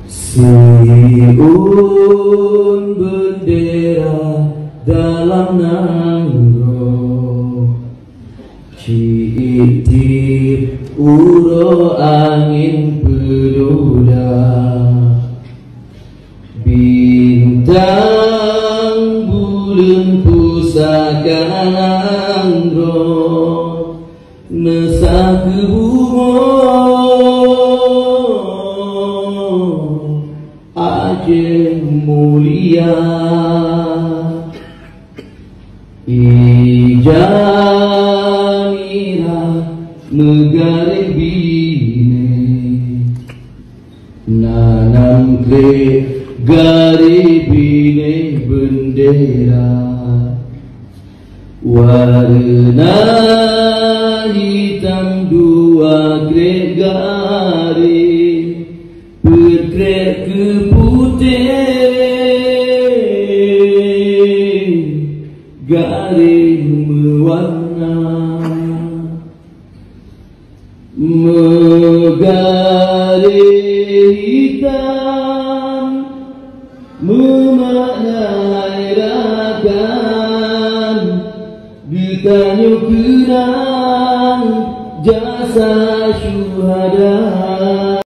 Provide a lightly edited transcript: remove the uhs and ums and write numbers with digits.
Siun bendera dalam nanggro, ciitip uro angin pedoda, bintang bulan pusaka nanggro, nesa kebumo Aceh mulia, ijamira negara bine, nanam kre gari bine bendera, warna hitam dua kre gari, berkrek ke putih, garis mewarna, garis hitam memaknai rakan, ditanya kenang jasa syuhada.